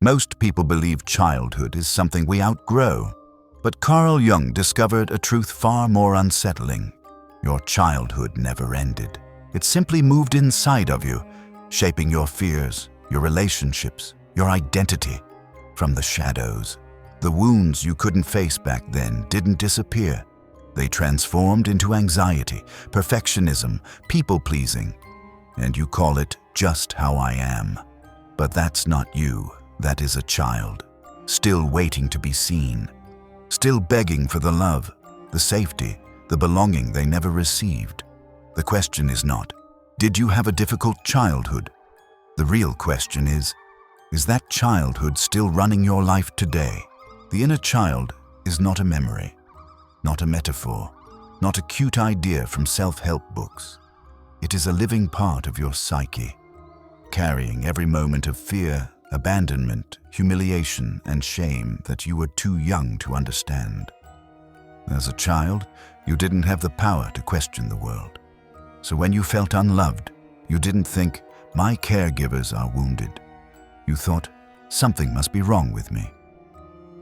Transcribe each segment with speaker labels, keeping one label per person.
Speaker 1: Most people believe childhood is something we outgrow. But Carl Jung discovered a truth far more unsettling. Your childhood never ended. It simply moved inside of you, shaping your fears, your relationships, your identity. From the shadows, the wounds you couldn't face back then didn't disappear. They transformed into anxiety, perfectionism, people-pleasing. And you call it just how I am. But that's not you. That is a child, still waiting to be seen, still begging for the love, the safety, the belonging they never received. The question is not, did you have a difficult childhood? The real question is that childhood still running your life today? The inner child is not a memory, not a metaphor, not a cute idea from self-help books. It is a living part of your psyche, carrying every moment of fear, abandonment, humiliation, and shame that you were too young to understand. As a child, you didn't have the power to question the world. So when you felt unloved, you didn't think, my caregivers are wounded. You thought, something must be wrong with me.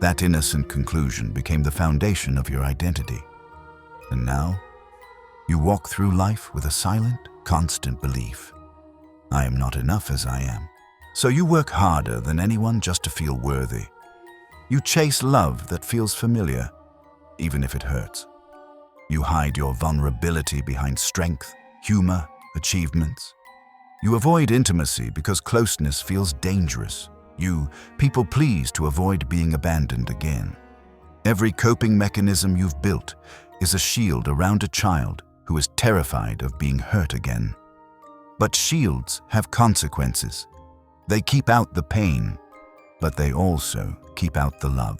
Speaker 1: That innocent conclusion became the foundation of your identity. And now, you walk through life with a silent, constant belief. I am not enough as I am. So you work harder than anyone just to feel worthy. You chase love that feels familiar, even if it hurts. You hide your vulnerability behind strength, humor, achievements. You avoid intimacy because closeness feels dangerous. You people please to avoid being abandoned again. Every coping mechanism you've built is a shield around a child who is terrified of being hurt again. But shields have consequences. They keep out the pain, but they also keep out the love.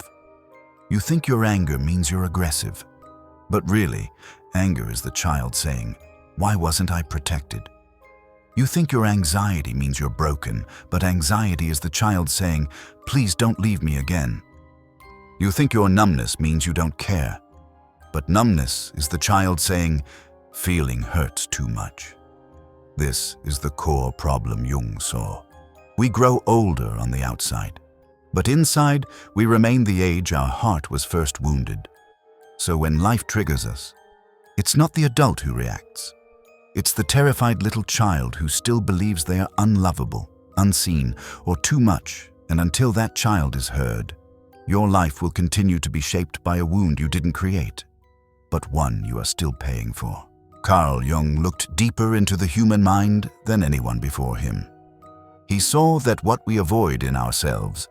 Speaker 1: You think your anger means you're aggressive, but really, anger is the child saying, why wasn't I protected? You think your anxiety means you're broken, but anxiety is the child saying, please don't leave me again. You think your numbness means you don't care, but numbness is the child saying, feeling hurts too much. This is the core problem Jung saw. We grow older on the outside, but inside we remain the age our heart was first wounded. So when life triggers us, it's not the adult who reacts. It's the terrified little child who still believes they are unlovable, unseen, or too much, and until that child is heard, your life will continue to be shaped by a wound you didn't create, but one you are still paying for. Carl Jung looked deeper into the human mind than anyone before him. He saw that what we avoid in ourselves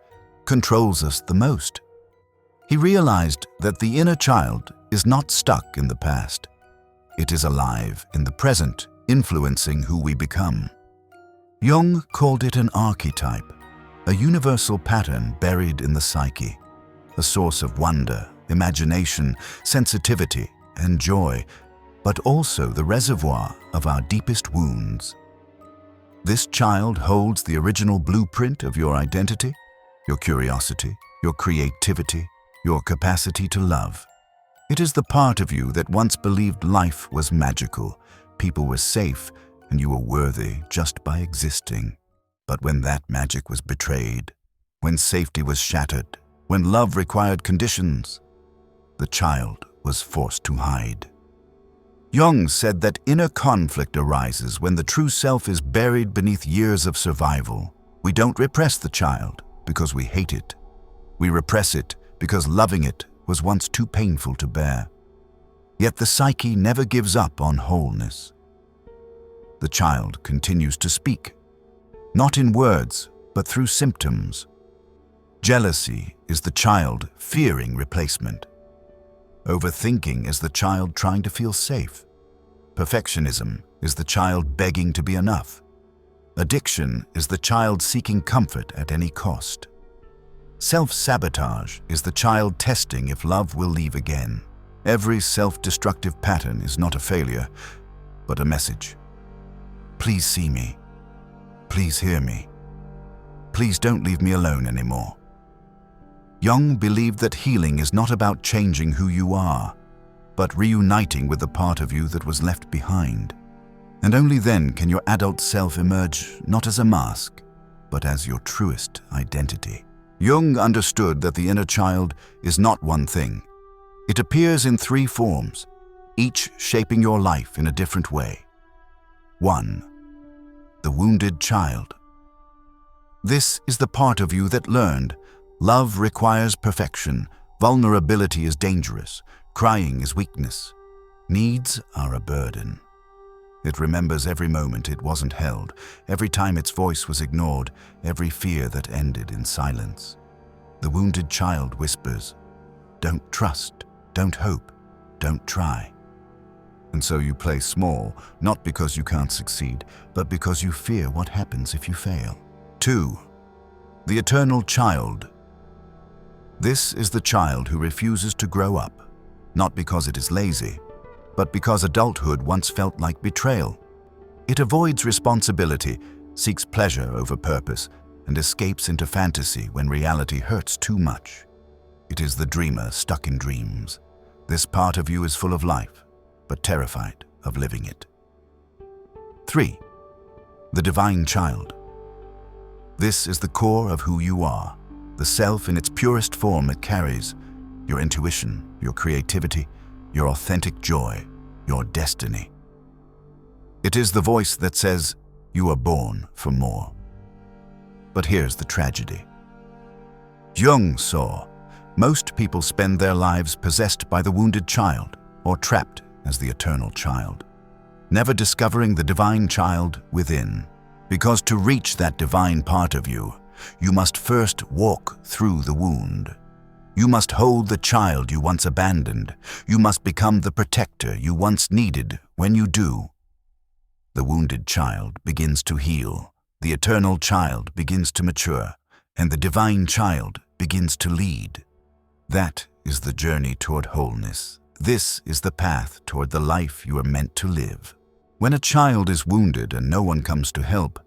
Speaker 1: controls us the most. He realized that the inner child is not stuck in the past. It is alive in the present, influencing who we become. Jung called it an archetype, a universal pattern buried in the psyche, a source of wonder, imagination, sensitivity, and joy, but also the reservoir of our deepest wounds. This child holds the original blueprint of your identity, your curiosity, your creativity, your capacity to love. It is the part of you that once believed life was magical, people were safe, and you were worthy just by existing. But when that magic was betrayed, when safety was shattered, when love required conditions, the child was forced to hide. Jung said that inner conflict arises when the true self is buried beneath years of survival. We don't repress the child because we hate it. We repress it because loving it was once too painful to bear. Yet the psyche never gives up on wholeness. The child continues to speak, not in words, but through symptoms. Jealousy is the child fearing replacement. Overthinking is the child trying to feel safe. Perfectionism is the child begging to be enough. Addiction is the child seeking comfort at any cost. Self-sabotage is the child testing if love will leave again. Every self-destructive pattern is not a failure, but a message. Please see me. Please hear me. Please don't leave me alone anymore. Jung believed that healing is not about changing who you are, but reuniting with the part of you that was left behind. And only then can your adult self emerge not as a mask, but as your truest identity. Jung understood that the inner child is not one thing. It appears in 3 forms, each shaping your life in a different way. 1. The wounded child. This is the part of you that learned love requires perfection, vulnerability is dangerous, crying is weakness, needs are a burden. It remembers every moment it wasn't held, every time its voice was ignored, every fear that ended in silence. The wounded child whispers, "Don't trust, don't hope, don't try." And so you play small, not because you can't succeed, but because you fear what happens if you fail. 2. The eternal child. This is the child who refuses to grow up, not because it is lazy, but because adulthood once felt like betrayal. It avoids responsibility, seeks pleasure over purpose, and escapes into fantasy when reality hurts too much. It is the dreamer stuck in dreams. This part of you is full of life, but terrified of living it. 3. The divine child. This is the core of who you are, the self in its purest form it carries, your intuition, your creativity, your authentic joy, your destiny. It is the voice that says, you are born for more. But here's the tragedy. Jung saw, most people spend their lives possessed by the wounded child or trapped as the eternal child, never discovering the divine child within. Because to reach that divine part of you, you must first walk through the wound. You must hold the child you once abandoned. You must become the protector you once needed. When you do, the wounded child begins to heal, the eternal child begins to mature, and the divine child begins to lead. That is the journey toward wholeness. This is the path toward the life you are meant to live. When a child is wounded and no one comes to help,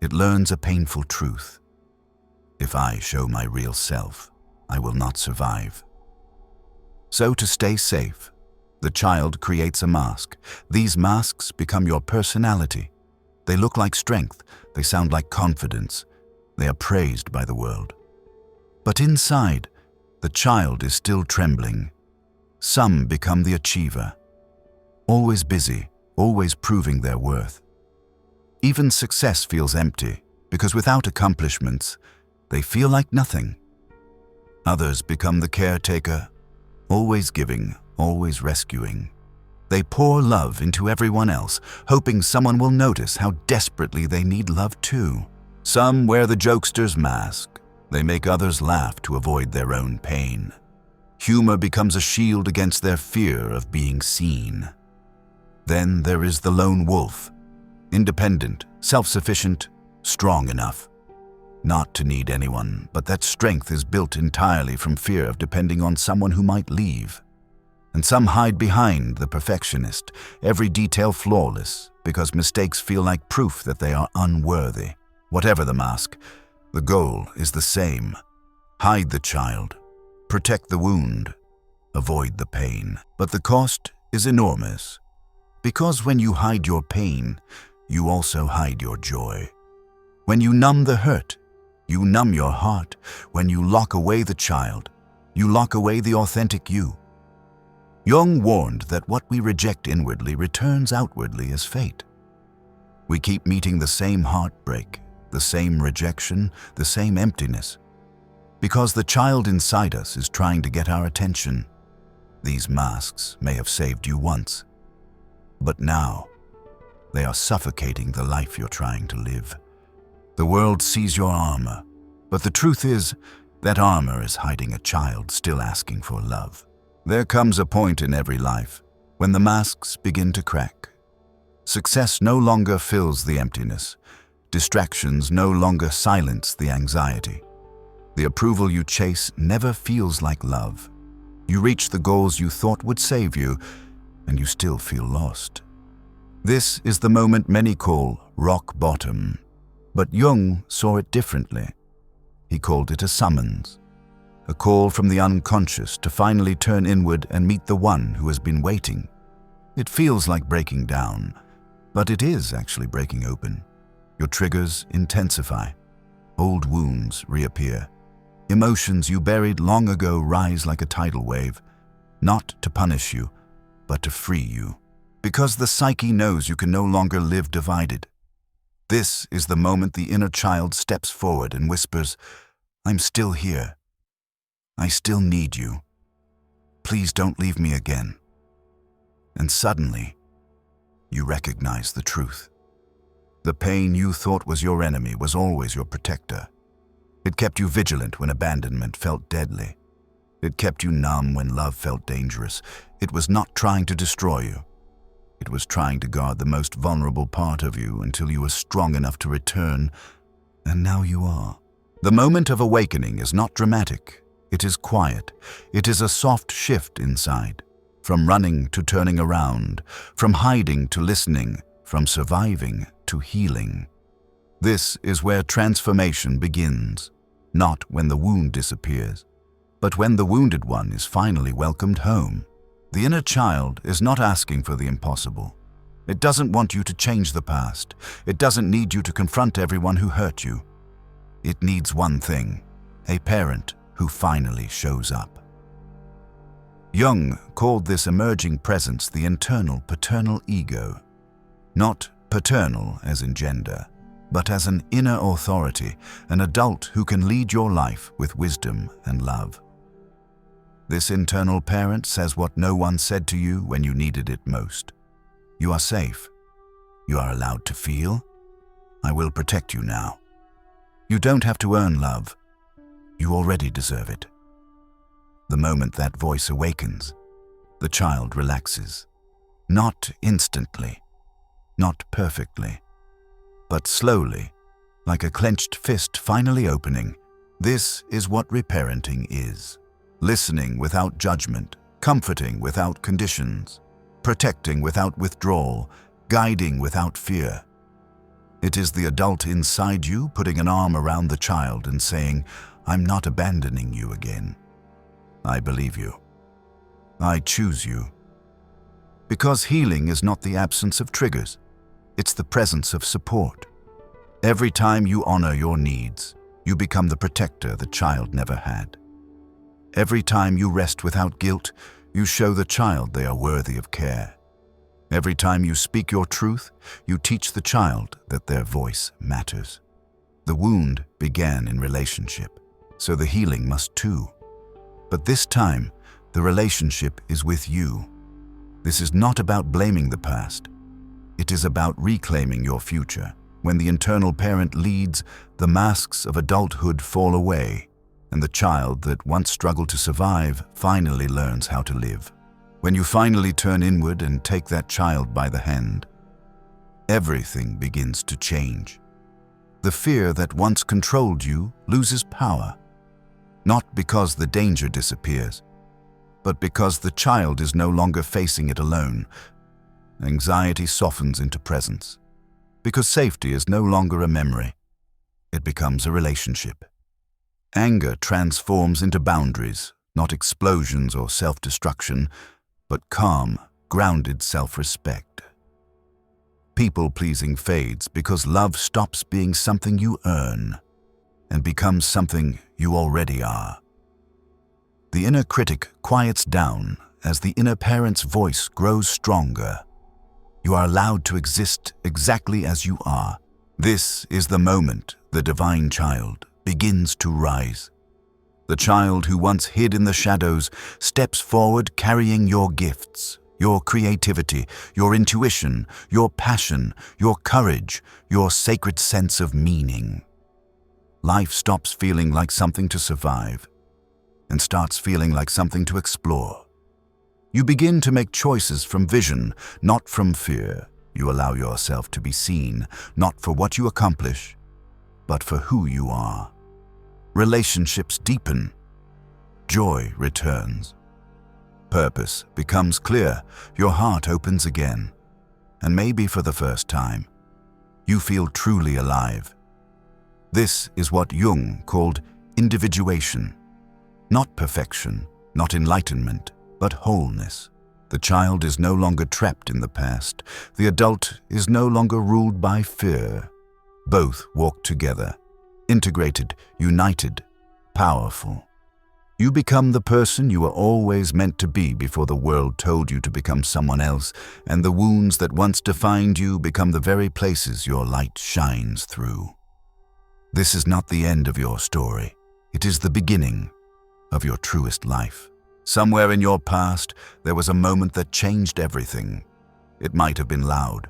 Speaker 1: it learns a painful truth. If I show my real self, I will not survive. So to stay safe, the child creates a mask. These masks become your personality. They look like strength, they sound like confidence, they are praised by the world. But inside, the child is still trembling. Some become the achiever, always busy, always proving their worth. Even success feels empty, because without accomplishments, they feel like nothing. Others become the caretaker, always giving, always rescuing. They pour love into everyone else, hoping someone will notice how desperately they need love too. Some wear the jokester's mask. They make others laugh to avoid their own pain. Humor becomes a shield against their fear of being seen. Then there is the lone wolf, independent, self-sufficient, strong enough. Not to need anyone, but that strength is built entirely from fear of depending on someone who might leave. And some hide behind the perfectionist, every detail flawless, because mistakes feel like proof that they are unworthy. Whatever the mask, the goal is the same. Hide the child, protect the wound, avoid the pain. But the cost is enormous, because when you hide your pain, you also hide your joy. When you numb the hurt, you numb your heart. When you lock away the child, you lock away the authentic you. Jung warned that what we reject inwardly returns outwardly as fate. We keep meeting the same heartbreak, the same rejection, the same emptiness, because the child inside us is trying to get our attention. These masks may have saved you once, but now they are suffocating the life you're trying to live. The world sees your armor, but the truth is that armor is hiding a child still asking for love. There comes a point in every life when the masks begin to crack. Success no longer fills the emptiness. Distractions no longer silence the anxiety. The approval you chase never feels like love. You reach the goals you thought would save you, and you still feel lost. This is the moment many call rock bottom. But Jung saw it differently. He called it a summons, a call from the unconscious to finally turn inward and meet the one who has been waiting. It feels like breaking down, but it is actually breaking open. Your triggers intensify. Old wounds reappear. Emotions you buried long ago rise like a tidal wave, not to punish you, but to free you. Because the psyche knows you can no longer live divided. This is the moment the inner child steps forward and whispers, "I'm still here. I still need you. Please don't leave me again." And suddenly, you recognize the truth. The pain you thought was your enemy was always your protector. It kept you vigilant when abandonment felt deadly. It kept you numb when love felt dangerous. It was not trying to destroy you. It was trying to guard the most vulnerable part of you until you were strong enough to return, and now you are. The moment of awakening is not dramatic. It is quiet. It is a soft shift inside, from running to turning around, from hiding to listening, from surviving to healing. This is where transformation begins, not when the wound disappears, but when the wounded one is finally welcomed home. The inner child is not asking for the impossible. It doesn't want you to change the past. It doesn't need you to confront everyone who hurt you. It needs one thing: a parent who finally shows up. Jung called this emerging presence the internal paternal ego. Not paternal as in gender, but as an inner authority, an adult who can lead your life with wisdom and love. This internal parent says what no one said to you when you needed it most. You are safe. You are allowed to feel. I will protect you now. You don't have to earn love. You already deserve it. The moment that voice awakens, the child relaxes. Not instantly, not perfectly, but slowly, like a clenched fist finally opening. This is what reparenting is. Listening without judgment, comforting without conditions, protecting without withdrawal, guiding without fear. It is the adult inside you putting an arm around the child and saying, "I'm not abandoning you again. I believe you. I choose you." Because healing is not the absence of triggers, it's the presence of support. Every time you honor your needs, you become the protector the child never had. Every time you rest without guilt, you show the child they are worthy of care. Every time you speak your truth, you teach the child that their voice matters. The wound began in relationship, so the healing must too. But this time, the relationship is with you. This is not about blaming the past. It is about reclaiming your future. When the internal parent leads, the masks of adulthood fall away, and the child that once struggled to survive finally learns how to live. When you finally turn inward and take that child by the hand, everything begins to change. The fear that once controlled you loses power, not because the danger disappears, but because the child is no longer facing it alone. Anxiety softens into presence, because safety is no longer a memory. It becomes a relationship. Anger transforms into boundaries, not explosions or self-destruction, but calm, grounded self-respect. People-pleasing fades because love stops being something you earn and becomes something you already are. The inner critic quiets down as the inner parent's voice grows stronger. You are allowed to exist exactly as you are. This is the moment the divine child begins to rise. The child who once hid in the shadows steps forward carrying your gifts, your creativity, your intuition, your passion, your courage, your sacred sense of meaning. Life stops feeling like something to survive and starts feeling like something to explore. You begin to make choices from vision, not from fear. You allow yourself to be seen, not for what you accomplish, but for who you are. Relationships deepen. Joy returns. Purpose becomes clear. Your heart opens again. And maybe for the first time, you feel truly alive. This is what Jung called individuation. Not perfection, not enlightenment, but wholeness. The child is no longer trapped in the past. The adult is no longer ruled by fear. Both walk together, integrated, united, powerful. You become the person you were always meant to be before the world told you to become someone else, and the wounds that once defined you become the very places your light shines through. This is not the end of your story. It is the beginning of your truest life. Somewhere in your past, there was a moment that changed everything. It might have been loud.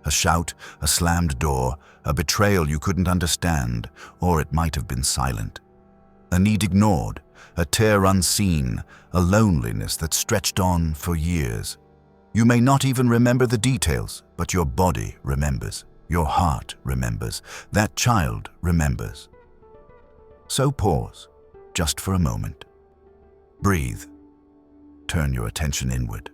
Speaker 1: A shout, a slammed door, a betrayal you couldn't understand, or it might have been silent. A need ignored, a tear unseen, a loneliness that stretched on for years. You may not even remember the details, but your body remembers. Your heart remembers. That child remembers. So pause, just for a moment. Breathe. Turn your attention inward.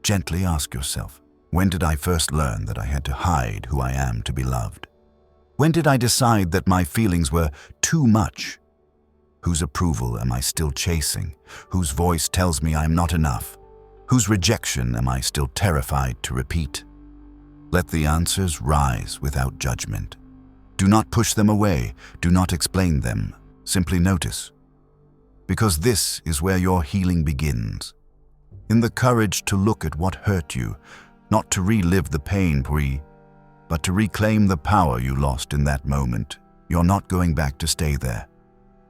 Speaker 1: Gently ask yourself, when did I first learn that I had to hide who I am to be loved? When did I decide that my feelings were too much? Whose approval am I still chasing? Whose voice tells me I am not enough? Whose rejection am I still terrified to repeat? Let the answers rise without judgment. Do not push them away. Do not explain them. Simply notice. Because this is where your healing begins. In the courage to look at what hurt you, not to relive the pain, but to reclaim the power you lost in that moment. You're not going back to stay there.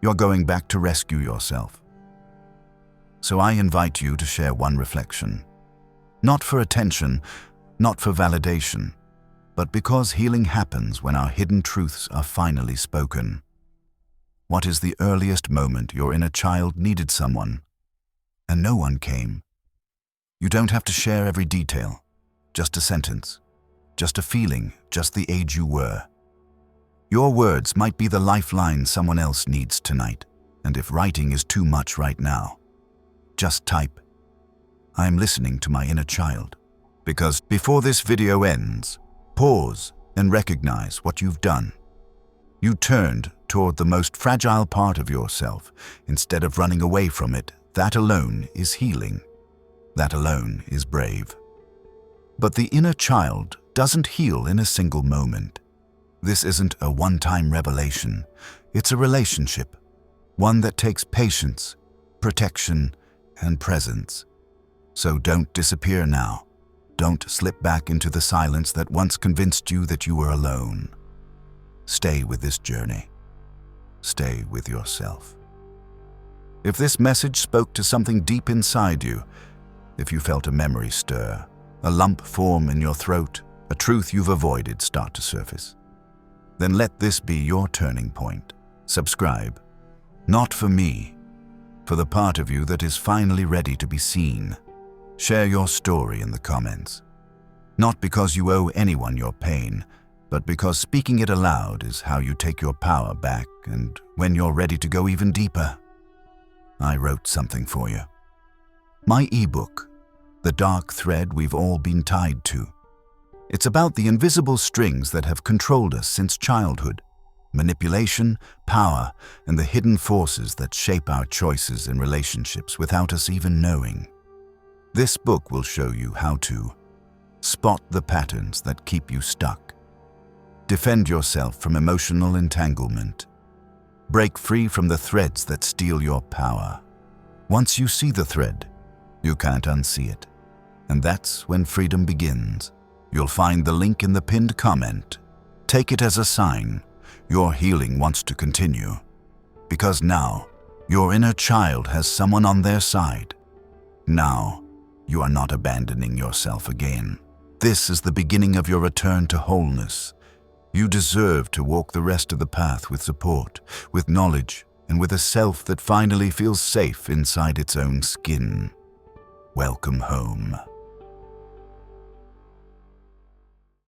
Speaker 1: You're going back to rescue yourself. So I invite you to share one reflection. Not for attention, not for validation, but because healing happens when our hidden truths are finally spoken. What is the earliest moment your inner child needed someone, and no one came? You don't have to share every detail, just a sentence, just a feeling, just the age you were. Your words might be the lifeline someone else needs tonight, and if writing is too much right now, just type, "I'm listening to my inner child." Because before this video ends, pause and recognize what you've done. You turned toward the most fragile part of yourself instead of running away from it. That alone is healing. That alone is brave. But the inner child doesn't heal in a single moment. This isn't a one-time revelation. It's a relationship, one that takes patience, protection, and presence. So don't disappear now. Don't slip back into the silence that once convinced you that you were alone. Stay with this journey. Stay with yourself. If this message spoke to something deep inside you, if you felt a memory stir, a lump form in your throat, a truth you've avoided start to surface, then let this be your turning point. Subscribe. Not for me, for the part of you that is finally ready to be seen. Share your story in the comments. Not because you owe anyone your pain, but because speaking it aloud is how you take your power back, and when you're ready to go even deeper. I wrote something for you. My ebook, The Dark Thread We've All Been Tied To. It's about the invisible strings that have controlled us since childhood. Manipulation, power, and the hidden forces that shape our choices and relationships without us even knowing. This book will show you how to spot the patterns that keep you stuck, defend yourself from emotional entanglement, break free from the threads that steal your power. Once you see the thread, you can't unsee it. And that's when freedom begins. You'll find the link in the pinned comment. Take it as a sign your healing wants to continue. Because now, your inner child has someone on their side. Now, you are not abandoning yourself again. This is the beginning of your return to wholeness. You deserve to walk the rest of the path with support, with knowledge, and with a self that finally feels safe inside its own skin. Welcome home.